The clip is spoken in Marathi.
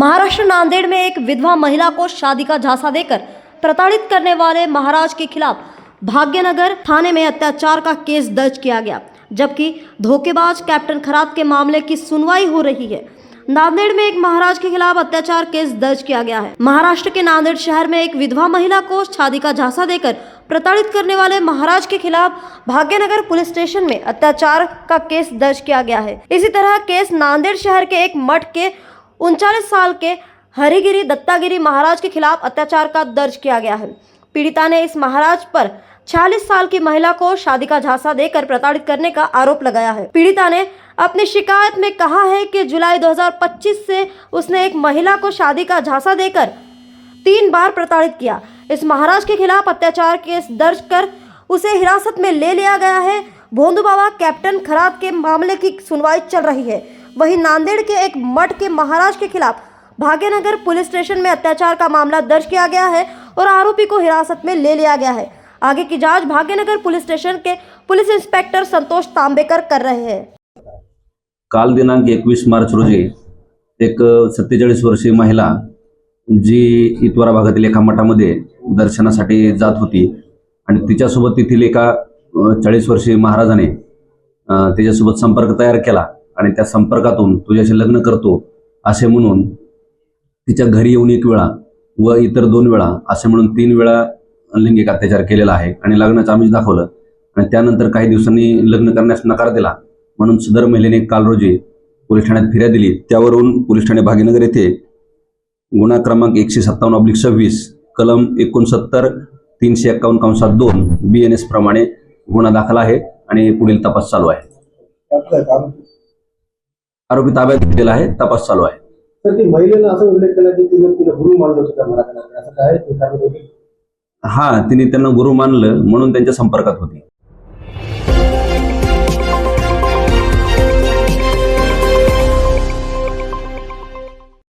महाराष्ट्र नांदेड़ में एक विधवा महिला को शादी का झांसा देकर प्रताड़ित करने वाले महाराज के खिलाफ भाग्यनगर थाने में अत्याचार का केस दर्ज किया गया, जबकि धोखेबाज कैप्टन खरात के मामले की सुनवाई हो रही है। नांदेड़ में एक महाराज के खिलाफ अत्याचार केस दर्ज किया गया है। महाराष्ट्र के नांदेड़ शहर में एक विधवा महिला को शादी का झांसा देकर प्रताड़ित करने वाले महाराज के खिलाफ भाग्यनगर पुलिस स्टेशन में अत्याचार का केस दर्ज किया गया है। इसी तरह केस नांदेड़ शहर के एक मठ के 39 साल के हरिगिरी दत्तागिरी महाराज के खिलाफ अत्याचार का दर्ज किया गया है। पीड़िता ने इस महाराज पर 46 साल की महिला को शादी का झांसा देकर प्रताड़ित करने का आरोप लगाया है। पीड़िता ने अपनी शिकायत में कहा है कि जुलाई 2025 से उसने एक महिला को शादी का झांसा देकर 3 बार प्रताड़ित किया। इस महाराज के खिलाफ अत्याचार केस दर्ज कर उसे हिरासत में ले लिया गया है। भोंदू बाबा कैप्टन खरात के मामले की सुनवाई चल रही है। वहीं नांदेड़ के एक मठ के महाराज के खिलाफ भाग्यनगर पुलिस स्टेशन में अत्याचार का मामला दर्ज किया गया है और आरोपी को हिरासत में ले लिया गया है। आगे की जांच भाग्यनगर पुलिस स्टेशन के पुलिस इंस्पेक्टर संतोष तांबेकर कर रहे हैं। काल दिनांक 21 मार्च रोजी एक 47 वर्षीय महिला जी इतवारा भागातील एका मठामध्ये दर्शनासाठी जात होती आणि तिच्यासोबत तेथील एका 40 वर्षीय महाराजाने तिच्यासोबत संपर्क तयार केला आणि त्या संपर्कातून तुझ्याशी लग्न करतो असे म्हणून तिच्या घरी येऊन 1 वेळा व इतर 2 वेळा असे म्हणून 3 वेळा लैंगिक अत्याचार केलेला आहे आणि लग्नाचं आमिष दाखवलं आणि त्यानंतर काही दिवसांनी लग्न करण्यास नकार दिला म्हणून सदर महिलेने काल रोजी पोलीस ठाण्यात फिर्याद दिली। त्यावरून पोलीस ठाणे भाग्यनगर येथे गुन्हा क्रमांक 157/26 कलम 69 351(2) BNS प्रमाणे गुन्हा दाखल आहे आणि पुढील तपास चालू आहे। आरोपी ताब्यात घेतलेला आहे, तपास चालू आहे। तर ती महिलेने असं उल्लेख केला की तिला गुरु मानलं होतं मला असं काय ते सांगत होते? हा, तिने त्यांना गुरु मानलं म्हणून त्यांच्या संपर्कात होती।